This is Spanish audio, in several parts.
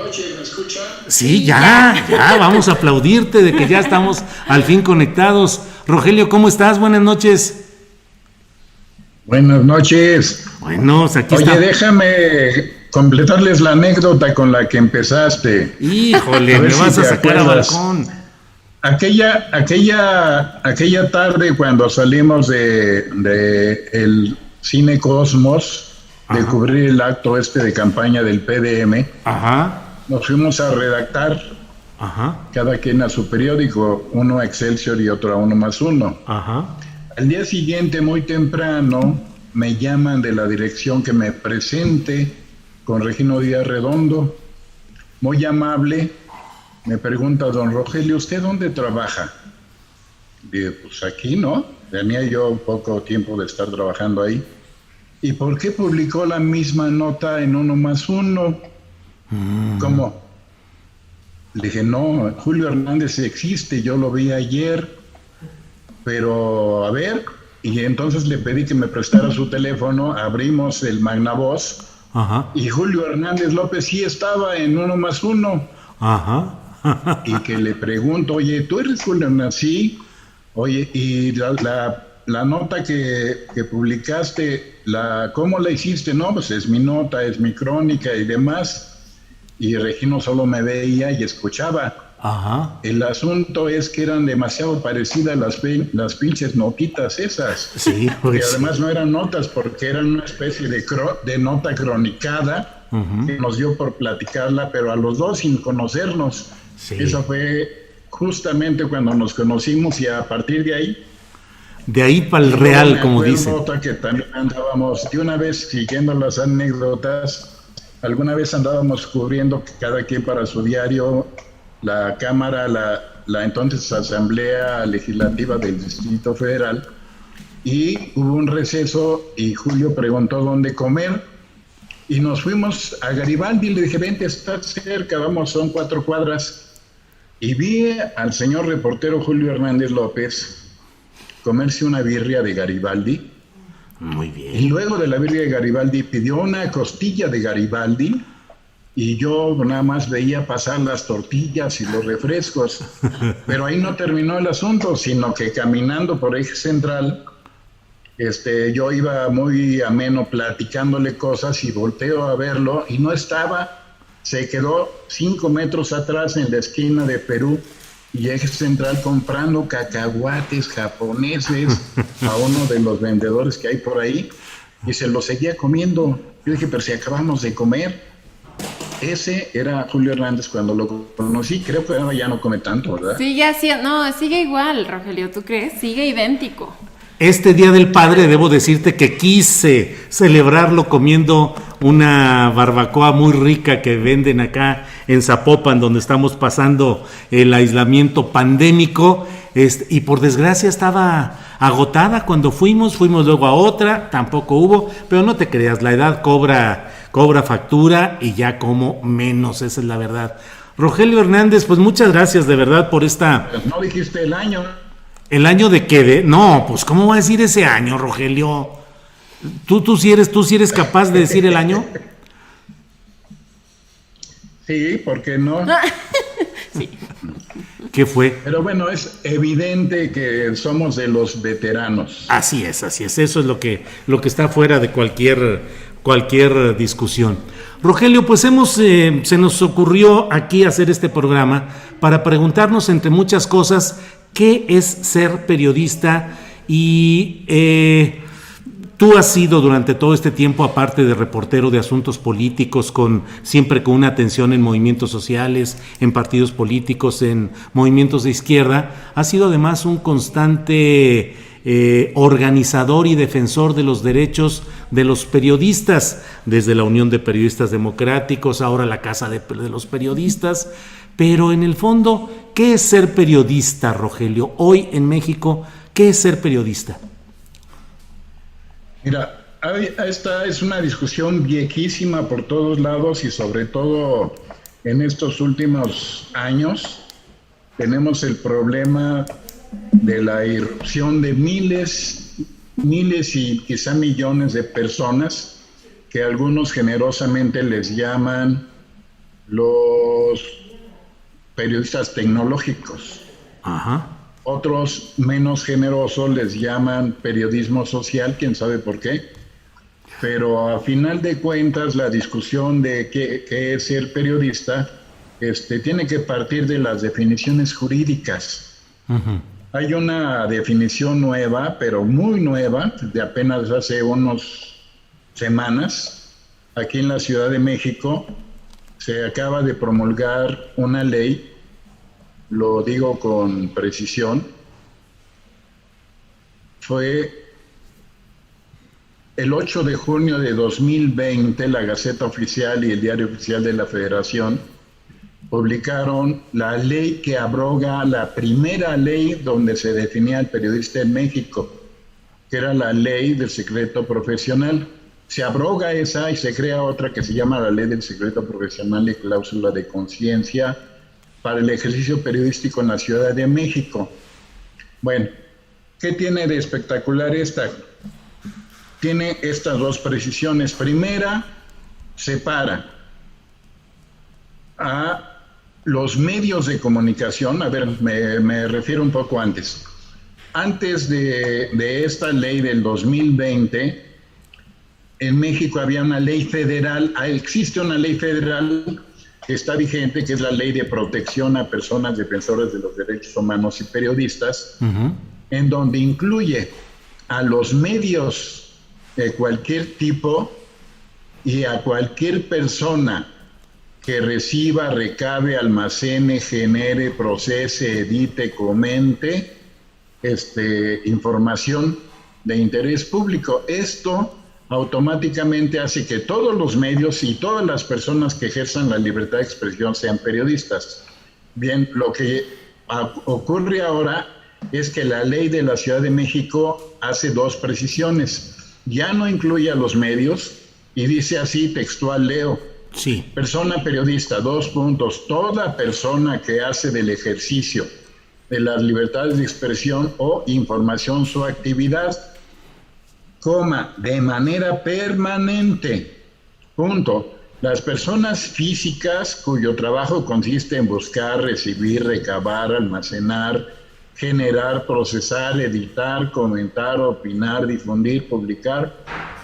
noches, ¿me escuchan? Sí, ya, vamos a aplaudirte de que ya estamos al fin conectados. Rogelio, ¿cómo estás? Buenas noches. Buenas noches. Bueno, aquí Oye, está. déjame completarles la anécdota con la que empezaste. Híjole, me vas a sacar a balcón. Aquella tarde cuando salimos de el Cine Cosmos, de cubrir el acto de campaña del PDM, nos fuimos a redactar, cada quien a su periódico, uno a Excelsior y otro a Uno Más Uno. Al día siguiente, muy temprano, me llaman de la dirección que me presente con Regino Díaz Redondo, muy amable. Me pregunta, don Rogelio, ¿usted dónde trabaja? Digo, pues aquí, ¿no? Tenía yo poco tiempo de estar trabajando ahí. ¿Y por qué publicó la misma nota en Uno Más Uno? ¿Cómo? Le dije, no, Julio Hernández existe, yo lo vi ayer, pero a ver. Y entonces le pedí que me prestara su teléfono, abrimos el Magnavoz, y Julio Hernández López sí estaba en Uno Más Uno. Y que le pregunto, oye, ¿tú eres Julio Hernández? Sí. Oye, y la nota que publicaste, ¿cómo la hiciste? No, pues es mi nota, es mi crónica y demás. Y Regino solo me veía y escuchaba. El asunto es que eran demasiado parecidas las pinches notitas esas. Sí, pues. Y además no eran notas porque eran una especie de nota cronicada que nos dio por platicarla, pero a los dos sin conocernos. Sí. Eso fue justamente cuando nos conocimos y a partir de ahí. De ahí para el real, como dicen. Otra que también andábamos, de una vez siguiendo las anécdotas, alguna vez andábamos cubriendo cada quien para su diario la Cámara, la entonces Asamblea Legislativa del Distrito Federal, y hubo un receso y Julio preguntó dónde comer y nos fuimos a Garibaldi. Le dije, vente, está cerca, vamos, son 4 cuadras. Y vi al señor reportero Julio Hernández López comerse una birria de Garibaldi. Muy bien. Y luego de la birria de Garibaldi pidió una costilla de Garibaldi y yo nada más veía pasar las tortillas y los refrescos. Pero ahí no terminó el asunto, sino que caminando por Eje Central, yo iba muy ameno platicándole cosas y volteo a verlo y no estaba. Se quedó 5 metros atrás en la esquina de Perú y Eje Central comprando cacahuates japoneses a uno de los vendedores que hay por ahí y se lo seguía comiendo. Yo dije, pero si acabamos de comer. Ese era Julio Hernández cuando lo conocí. Creo que ahora ya no come tanto, ¿verdad? Sigue igual, Rogelio, ¿tú crees? Sigue idéntico. Este Día del Padre debo decirte que quise celebrarlo comiendo una barbacoa muy rica que venden acá en Zapopan, donde estamos pasando el aislamiento pandémico, y por desgracia estaba agotada cuando fuimos luego a otra, tampoco hubo, pero no te creas, la edad cobra factura y ya como menos, esa es la verdad. Rogelio Hernández, pues muchas gracias de verdad por esta... Pues no dijiste el año. ¿El año de qué? No, pues ¿cómo va a decir ese año, Rogelio? ¿Tú sí eres capaz de decir el año? Sí, ¿por qué no? Sí. ¿Qué fue? Pero bueno, es evidente que somos de los veteranos. Así es, eso es lo que está fuera de cualquier discusión. Rogelio, pues se nos ocurrió aquí hacer este programa para preguntarnos, entre muchas cosas, ¿qué es ser periodista? Y tú has sido durante todo este tiempo, aparte de reportero de asuntos políticos, siempre con una atención en movimientos sociales, en partidos políticos, en movimientos de izquierda, has sido además un constante organizador y defensor de los derechos de los periodistas, desde la Unión de Periodistas Democráticos, ahora la Casa de los Periodistas. Pero en el fondo, ¿qué es ser periodista, Rogelio? Hoy en México, ¿qué es ser periodista? Mira, esta es una discusión viejísima por todos lados y sobre todo en estos últimos años tenemos el problema de la irrupción de miles y quizá millones de personas que algunos generosamente les llaman los periodistas tecnológicos. Ajá. Otros menos generosos les llaman periodismo social, quién sabe por qué. Pero a final de cuentas la discusión de qué es ser periodista tiene que partir de las definiciones jurídicas. Uh-huh. Hay una definición nueva, pero muy nueva, de apenas hace unas semanas, aquí en la Ciudad de México. Se acaba de promulgar una ley, lo digo con precisión, fue el 8 de junio de 2020, la Gaceta Oficial y el Diario Oficial de la Federación publicaron la ley que abroga la primera ley donde se definía el periodista en México, que era la Ley del Secreto Profesional. Se abroga esa y se crea otra que se llama la Ley del Secreto Profesional y Cláusula de Conciencia para el ejercicio periodístico en la Ciudad de México. Bueno, ¿qué tiene de espectacular esta? Tiene estas dos precisiones. Primera, separa a los medios de comunicación. A ver, me refiero un poco antes. Antes de esta ley del 2020, en México había una ley federal, existe una ley federal que está vigente, que es la Ley de Protección a Personas Defensoras de los Derechos Humanos y Periodistas, uh-huh, en donde incluye a los medios de cualquier tipo y a cualquier persona que reciba, recabe, almacene, genere, procese, edite, comente información de interés público. Esto automáticamente hace que todos los medios y todas las personas que ejerzan la libertad de expresión sean periodistas. Bien, lo que ocurre ahora es que la ley de la Ciudad de México hace dos precisiones. Ya no incluye a los medios y dice así, textual, leo. Sí. Persona periodista, : toda persona que hace del ejercicio de las libertades de expresión o información su actividad, de manera permanente, Las personas físicas cuyo trabajo consiste en buscar, recibir, recabar, almacenar, generar, procesar, editar, comentar, opinar, difundir, publicar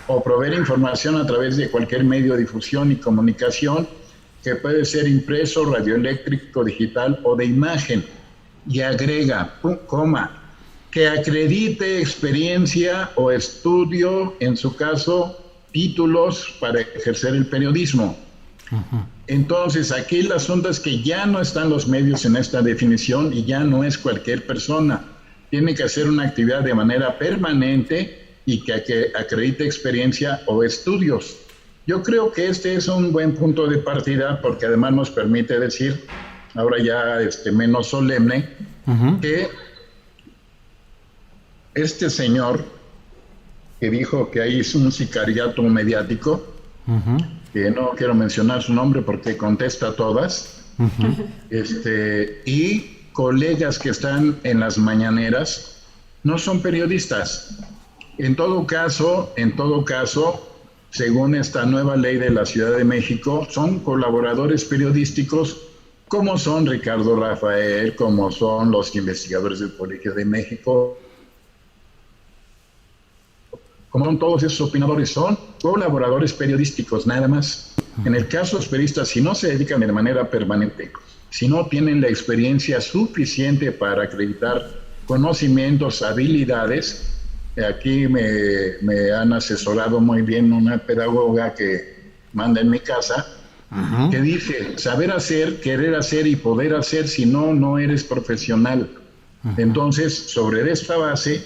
o proveer información a través de cualquier medio de difusión y comunicación que puede ser impreso, radioeléctrico, digital o de imagen. Y agrega, que acredite experiencia o estudio, en su caso, títulos para ejercer el periodismo. Uh-huh. Entonces, aquí el asunto es que ya no están los medios en esta definición y ya no es cualquier persona. Tiene que hacer una actividad de manera permanente y que acredite experiencia o estudios. Yo creo que este es un buen punto de partida porque además nos permite decir, ahora ya menos solemne, uh-huh, que este señor que dijo que ahí es un sicariato mediático, uh-huh, que no quiero mencionar su nombre porque contesta todas, uh-huh, y colegas que están en las mañaneras no son periodistas. En todo caso, según esta nueva ley de la Ciudad de México, son colaboradores periodísticos como son Ricardo Rafael, como son los investigadores del Colegio de México, como son todos esos opinadores, son colaboradores periodísticos nada más. En el caso de los periodistas, si no se dedican de manera permanente, si no tienen la experiencia suficiente para acreditar conocimientos, habilidades, aquí me han asesorado muy bien una pedagoga que manda en mi casa, uh-huh, que dice, saber hacer, querer hacer y poder hacer, si no, no eres profesional. Uh-huh. Entonces, sobre esta base,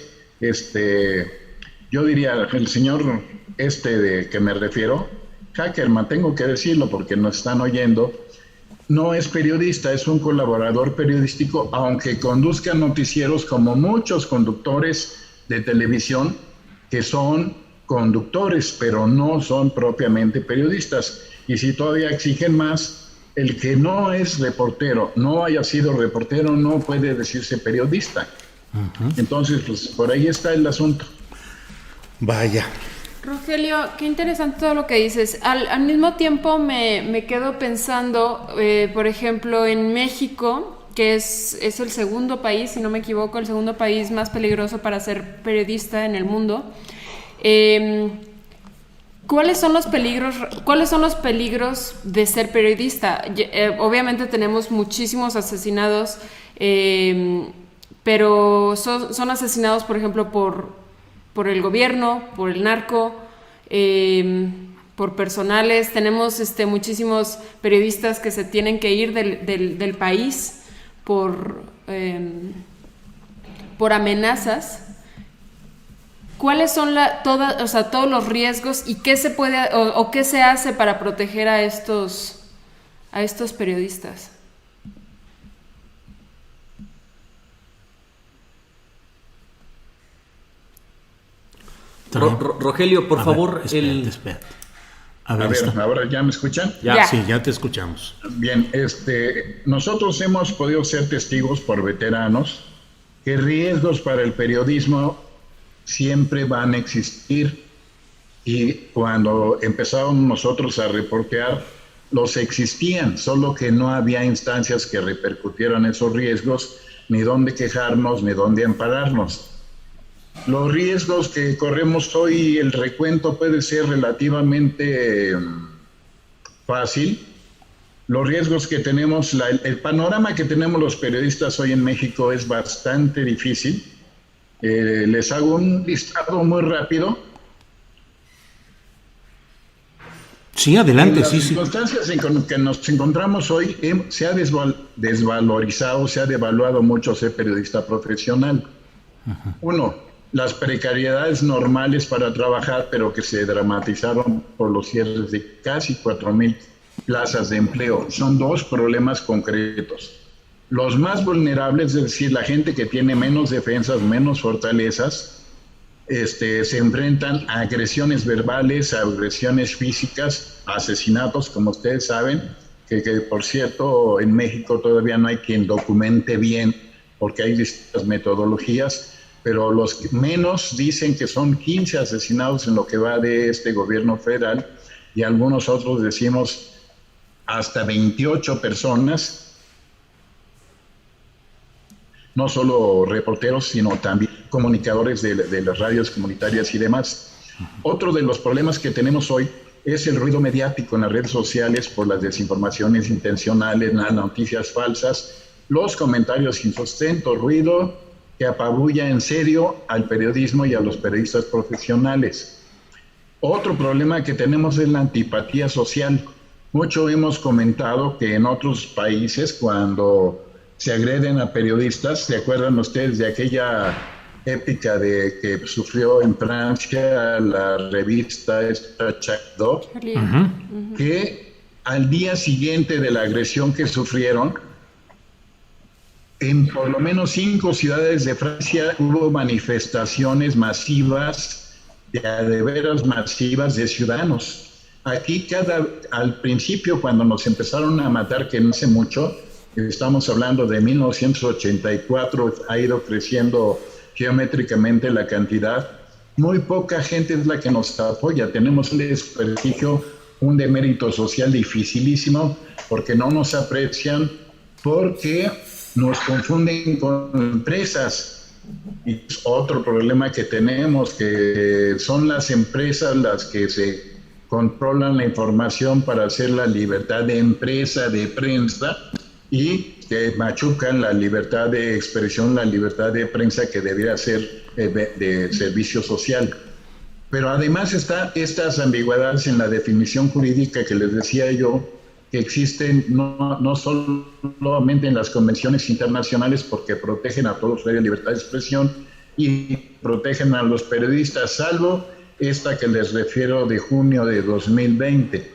yo diría, el señor de que me refiero, Hackerman, tengo que decirlo porque nos están oyendo, no es periodista, es un colaborador periodístico, aunque conduzca noticieros como muchos conductores de televisión que son conductores, pero no son propiamente periodistas. Y si todavía exigen más, el que no es reportero, no haya sido reportero, no puede decirse periodista. Uh-huh. Entonces, pues por ahí está el asunto. Vaya, Rogelio, qué interesante todo lo que dices. Al mismo tiempo me quedo pensando, por ejemplo, en México, que es el segundo país, si no me equivoco, el segundo país más peligroso para ser periodista en el mundo. ¿Cuáles son los peligros de ser periodista? Obviamente tenemos muchísimos asesinados, pero son asesinados, por ejemplo, por el gobierno, por el narco, por personales. Tenemos muchísimos periodistas que se tienen que ir del país por amenazas. ¿Cuáles son todos los riesgos y qué se puede o qué se hace para proteger a estos periodistas? Rogelio, por favor. Espérate. A ver, ¿ahora ya me escuchan? Ya. Sí, ya te escuchamos. Bien, nosotros hemos podido ser testigos por veteranos que riesgos para el periodismo siempre van a existir, y cuando empezamos nosotros a reportear, los existían, solo que no había instancias que repercutieran esos riesgos, ni dónde quejarnos, ni dónde ampararnos. Los riesgos que corremos hoy, el recuento puede ser relativamente fácil. Los riesgos que tenemos, el panorama que tenemos los periodistas hoy en México es bastante difícil. Les hago un listado muy rápido. Sí, adelante. Las circunstancias en que nos encontramos hoy, se ha desvalorizado, se ha devaluado mucho ser periodista profesional. Ajá. Uno, las precariedades normales para trabajar, pero que se dramatizaron por los cierres de casi 4,000 plazas de empleo. Son dos problemas concretos. Los más vulnerables, es decir, la gente que tiene menos defensas, menos fortalezas, se enfrentan a agresiones verbales, a agresiones físicas, a asesinatos, como ustedes saben, que por cierto en México todavía no hay quien documente bien, porque hay distintas metodologías, pero los menos dicen que son 15 asesinados en lo que va de este gobierno federal, y algunos otros decimos hasta 28 personas, no solo reporteros, sino también comunicadores de las radios comunitarias y demás. Otro de los problemas que tenemos hoy es el ruido mediático en las redes sociales por las desinformaciones intencionales, las noticias falsas, los comentarios sin sustento, ruido que apabulla en serio al periodismo y a los periodistas profesionales. Otro problema que tenemos es la antipatía social. Mucho hemos comentado que en otros países, cuando se agreden a periodistas, ¿se acuerdan ustedes de aquella épica que sufrió en Francia la revista Charlie Hebdo, que al día siguiente de la agresión que sufrieron, en por lo menos 5 ciudades de Francia hubo manifestaciones masivas, de veras masivas, de ciudadanos. Aquí al principio, cuando nos empezaron a matar, que no hace mucho, estamos hablando de 1984, ha ido creciendo geométricamente la cantidad. Muy poca gente es la que nos apoya. Tenemos un desprestigio, un demérito social dificilísimo, porque no nos aprecian, porque nos confunden con empresas. Y es otro problema que tenemos, que son las empresas las que se controlan la información para hacer la libertad de empresa, de prensa, y que machucan la libertad de expresión, la libertad de prensa que debería ser de servicio social. Pero además está estas ambigüedades en la definición jurídica que les decía yo, que existen no solamente en las convenciones internacionales, porque protegen a todos la libertad de expresión y protegen a los periodistas, salvo esta que les refiero de junio de 2020.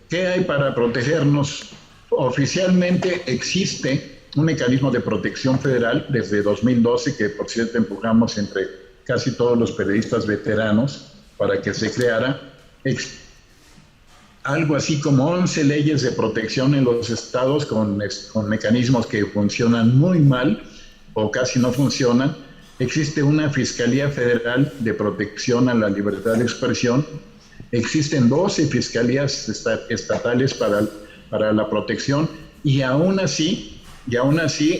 ¿Qué hay para protegernos? Oficialmente existe un mecanismo de protección federal desde 2012, que por cierto empujamos entre casi todos los periodistas veteranos para que se creara. Algo así como 11 leyes de protección en los estados con mecanismos que funcionan muy mal o casi no funcionan, existe una Fiscalía Federal de Protección a la Libertad de Expresión, existen 12 fiscalías estatales para la protección, y aún así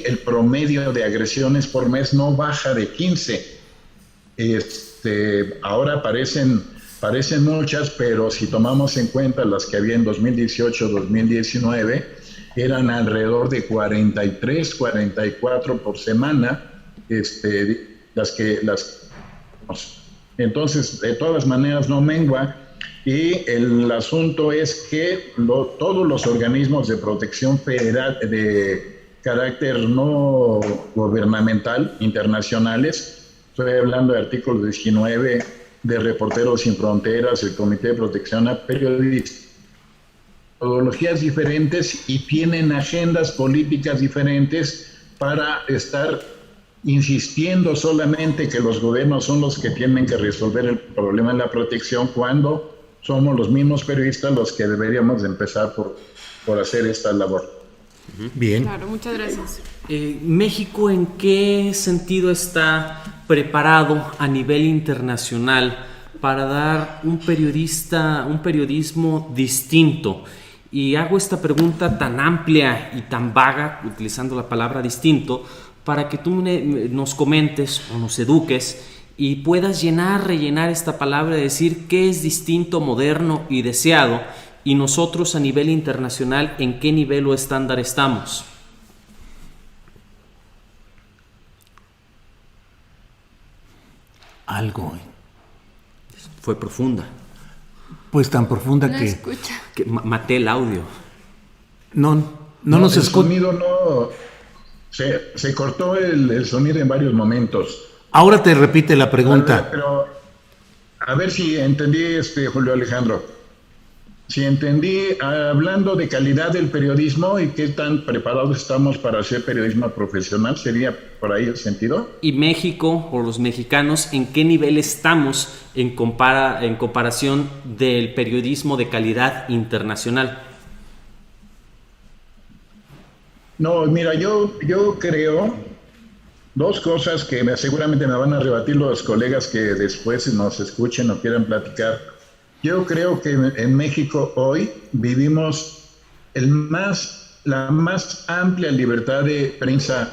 el promedio de agresiones por mes no baja de 15. Ahora parecen muchas, pero si tomamos en cuenta las que había en 2018-2019, eran alrededor de 43, 44 por semana, entonces de todas maneras no mengua, y el asunto es que todos los organismos de protección federal de carácter no gubernamental internacionales, estoy hablando de artículo 19 de Reporteros Sin Fronteras, el Comité de Protección a Periodistas, metodologías diferentes y tienen agendas políticas diferentes para estar insistiendo solamente que los gobiernos son los que tienen que resolver el problema de la protección, cuando somos los mismos periodistas los que deberíamos de empezar por hacer esta labor. Bien. Claro, muchas gracias. ¿México en qué sentido está preparado a nivel internacional para dar un periodismo distinto? Y hago esta pregunta tan amplia y tan vaga, utilizando la palabra distinto, para que tú nos comentes o nos eduques y puedas rellenar esta palabra de decir qué es distinto, moderno y deseado, y nosotros a nivel internacional en qué nivel o estándar estamos. Algo. Fue profunda. Pues tan profunda no que... escucha. Que maté el audio. No nos escucha. El sonido no... Se cortó el sonido en varios momentos. Ahora te repite la pregunta. Pero a ver si entendí, Julio Alejandro. Si entendí, hablando de calidad del periodismo y qué tan preparados estamos para hacer periodismo profesional, ¿sería por ahí el sentido? Y México, o los mexicanos, ¿en qué nivel estamos en comparación del periodismo de calidad internacional? No, mira, yo creo dos cosas que seguramente me van a rebatir los colegas que después nos escuchen o quieran platicar. Yo creo que en México hoy vivimos la más amplia libertad de prensa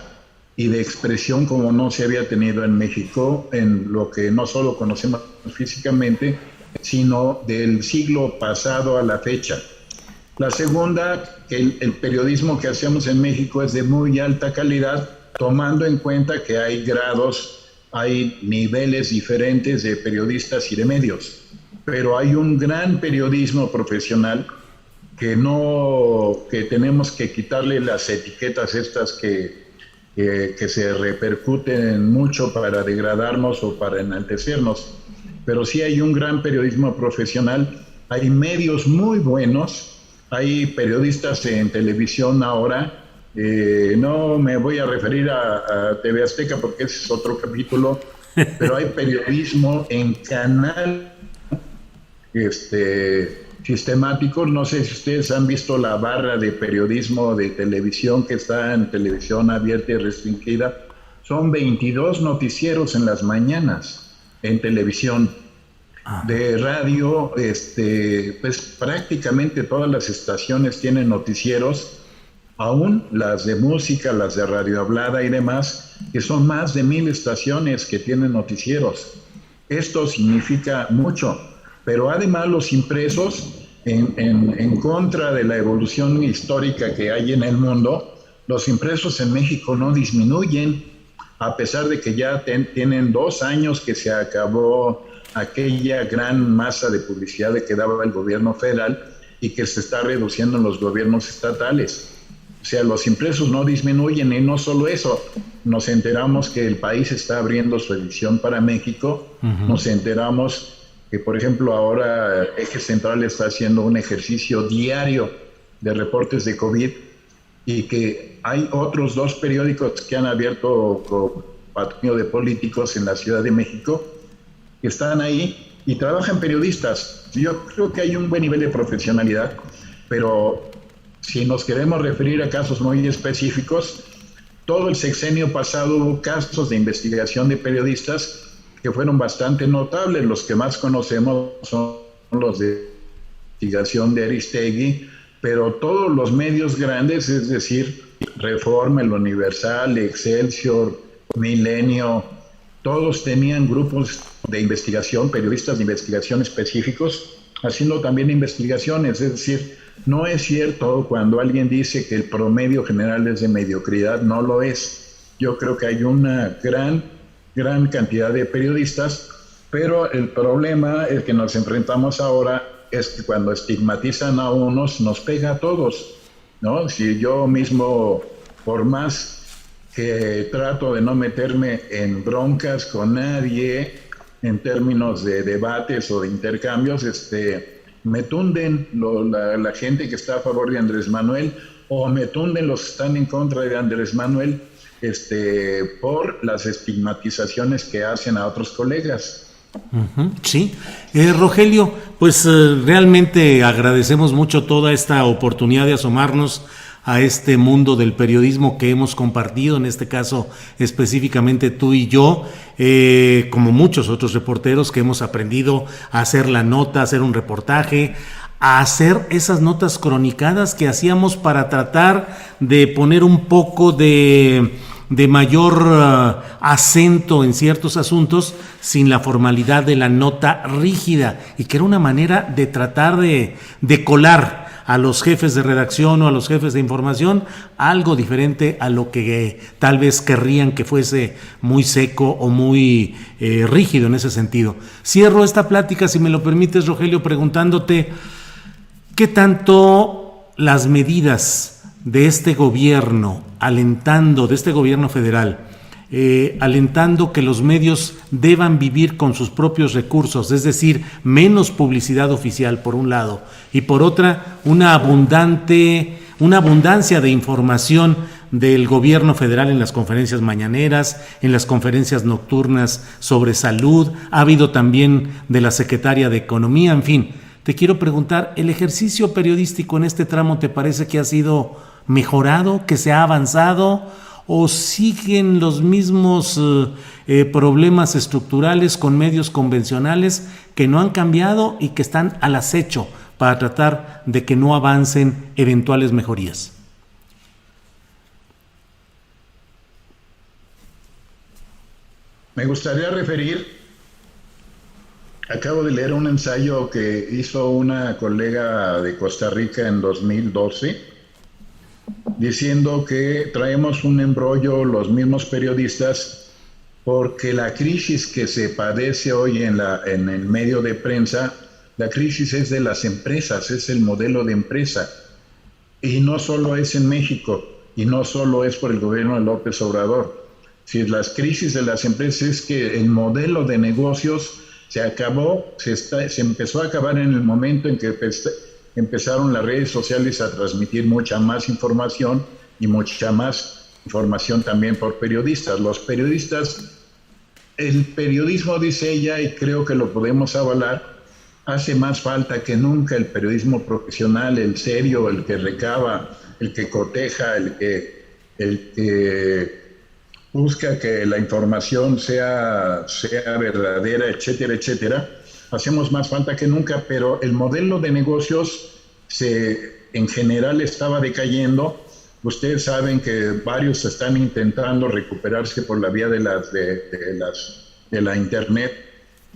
y de expresión como no se había tenido en México, en lo que no solo conocemos físicamente, sino del siglo pasado a la fecha. La segunda, que el periodismo que hacemos en México es de muy alta calidad, tomando en cuenta que hay grados, hay niveles diferentes de periodistas y de medios. Pero hay un gran periodismo profesional que tenemos que quitarle las etiquetas estas que se repercuten mucho para degradarnos o para enaltecernos. Pero sí hay un gran periodismo profesional, hay medios muy buenos, hay periodistas en televisión ahora. No me voy a referir a TV Azteca porque ese es otro capítulo, pero hay periodismo en canal sistemático. No sé si ustedes han visto la barra de periodismo de televisión que está en televisión abierta y restringida. Son 22 noticieros en las mañanas en televisión. De radio, pues prácticamente todas las estaciones tienen noticieros, aún las de música, las de radio hablada y demás, que son más de 1000 estaciones que tienen noticieros. Esto significa mucho. Pero además los impresos, en contra de la evolución histórica que hay en el mundo, los impresos en México no disminuyen, a pesar de que ya tienen 2 años que se acabó aquella gran masa de publicidad que daba el gobierno federal y que se está reduciendo en los gobiernos estatales. O sea, los impresos no disminuyen, y no solo eso, nos enteramos que el país está abriendo su edición para México, nos enteramos que, por ejemplo, ahora Eje Central está haciendo un ejercicio diario de reportes de COVID, y que hay otros 2 periódicos que han abierto patrocinio de políticos en la Ciudad de México, que están ahí y trabajan periodistas. Yo creo que hay un buen nivel de profesionalidad, pero si nos queremos referir a casos muy específicos, todo el sexenio pasado hubo casos de investigación de periodistas que fueron bastante notables. Los que más conocemos son los de investigación de Aristegui, pero todos los medios grandes, es decir, Reforma, El Universal, Excelsior, Milenio, todos tenían grupos de investigación, periodistas de investigación específicos, haciendo también investigaciones. Es decir, no es cierto cuando alguien dice que el promedio general es de mediocridad, no lo es. Yo creo que hay una gran cantidad de periodistas, pero el problema el que nos enfrentamos ahora es que cuando estigmatizan a unos, nos pega a todos, ¿no? Si yo mismo, por más que trato de no meterme en broncas con nadie en términos de debates o de intercambios, me tunden la gente que está a favor de Andrés Manuel, o me tunden los que están en contra de Andrés Manuel, por las estigmatizaciones que hacen a otros colegas. Sí, Rogelio, pues realmente agradecemos mucho toda esta oportunidad de asomarnos a este mundo del periodismo que hemos compartido, en este caso específicamente tú y yo, como muchos otros reporteros que hemos aprendido a hacer la nota, a hacer un reportaje, a hacer esas notas cronicadas que hacíamos para tratar de poner un poco de mayor acento en ciertos asuntos sin la formalidad de la nota rígida, y que era una manera de tratar de colar a los jefes de redacción o a los jefes de información algo diferente a lo que tal vez querrían que fuese muy seco o muy rígido en ese sentido. Cierro esta plática, si me lo permites, Rogelio, preguntándote ¿qué tanto las medidas de este gobierno, de este gobierno federal, alentando que los medios deban vivir con sus propios recursos, es decir, menos publicidad oficial por un lado, y por otra, una abundancia de información del gobierno federal en las conferencias mañaneras, en las conferencias nocturnas sobre salud, ha habido también de la secretaria de Economía, en fin? Te quiero preguntar, ¿el ejercicio periodístico en este tramo te parece que ha sido mejorado, que se ha avanzado, o siguen los mismos problemas estructurales con medios convencionales que no han cambiado y que están al acecho para tratar de que no avancen eventuales mejorías? Me gustaría referir, acabo de leer un ensayo que hizo una colega de Costa Rica en 2012, diciendo que traemos un embrollo los mismos periodistas porque la crisis que se padece hoy en el medio de prensa, la crisis es de las empresas, es el modelo de empresa, y no solo es en México, y no solo es por el gobierno de López Obrador. Si las crisis de las empresas es que el modelo de negocios se acabó, se empezó a acabar en el momento en que empezaron las redes sociales a transmitir mucha más información, y mucha más información también por periodistas. Los periodistas, el periodismo, dice ella, y creo que lo podemos avalar, hace más falta que nunca el periodismo profesional, el serio, el que recaba, el que coteja, el que busca que la información sea verdadera, etcétera, etcétera. Hacemos más falta que nunca, pero el modelo de negocios en general estaba decayendo. Ustedes saben que varios están intentando recuperarse por la vía de la internet,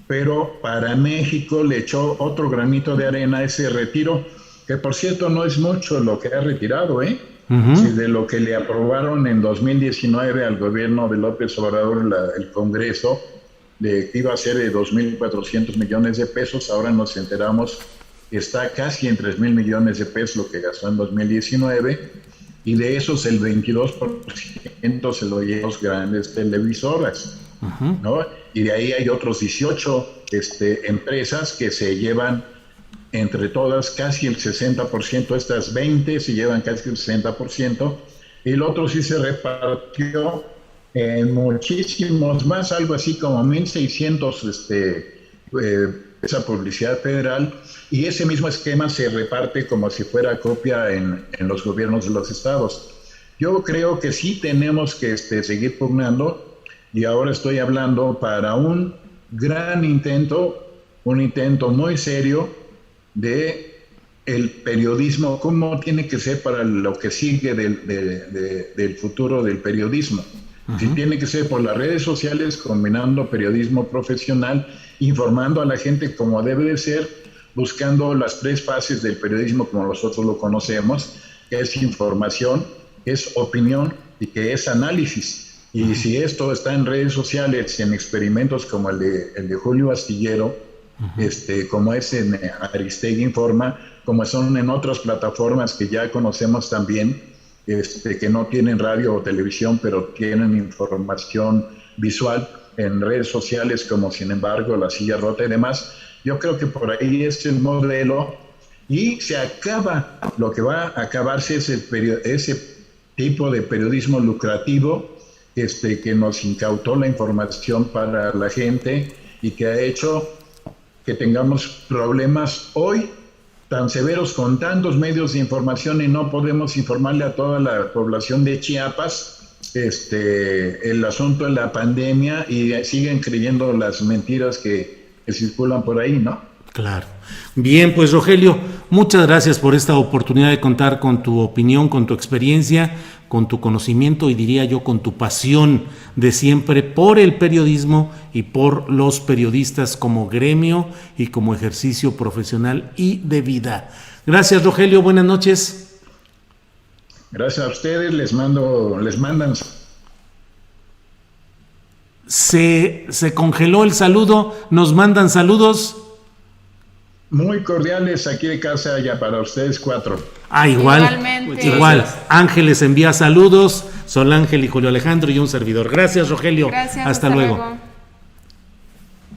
pero para México le echó otro granito de arena ese retiro, que por cierto no es mucho lo que ha retirado, Si de lo que le aprobaron en 2019 al gobierno de López Obrador, el Congreso, de que iba a ser de 2.400 millones de pesos, ahora nos enteramos que está casi en 3.000 millones de pesos lo que gastó en 2019, y de esos el 22% se lo llevan las grandes televisoras, ¿no? Y de ahí hay otros 18 empresas que se llevan entre todas casi el 60%, estas 20 se llevan casi el 60%, y el otro sí se repartió en muchísimos más, algo así como 1.600 esa publicidad federal, y ese mismo esquema se reparte como si fuera copia en los gobiernos de los estados. Yo creo que sí tenemos que seguir pugnando, y ahora estoy hablando para un gran intento, un intento muy serio de el periodismo, cómo tiene que ser para lo que sigue del futuro del periodismo. Uh-huh. Si tiene que ser por las redes sociales, combinando periodismo profesional, informando a la gente como debe de ser, buscando las 3 fases del periodismo como nosotros lo conocemos, que es información, que es opinión y que es análisis. Y uh-huh. Si esto está en redes sociales, en experimentos como el de Julio Astillero, uh-huh. Como es en Aristegui Informa, como son en otras plataformas que ya conocemos también, que no tienen radio o televisión, pero tienen información visual en redes sociales, como sin embargo La Silla Rota y demás. Yo creo que por ahí es el modelo, y se acaba, lo que va a acabarse es ese tipo de periodismo lucrativo que nos incautó la información para la gente y que ha hecho que tengamos problemas hoy tan severos con tantos medios de información, y no podemos informarle a toda la población de Chiapas el asunto de la pandemia, y siguen creyendo las mentiras que circulan por ahí, ¿no? Claro. Bien, pues Rogelio, muchas gracias por esta oportunidad de contar con tu opinión, con tu experiencia, con tu conocimiento y diría yo con tu pasión de siempre por el periodismo y por los periodistas como gremio y como ejercicio profesional y de vida. Gracias, Rogelio, buenas noches. Gracias a ustedes, les mandan. Se congeló el saludo, nos mandan saludos. Muy cordiales aquí de casa ya para ustedes 4. Igual. Igualmente. Igual. Ángeles envía saludos, Sol Ángel y Julio Alejandro y un servidor. Gracias, Rogelio. Gracias, hasta luego.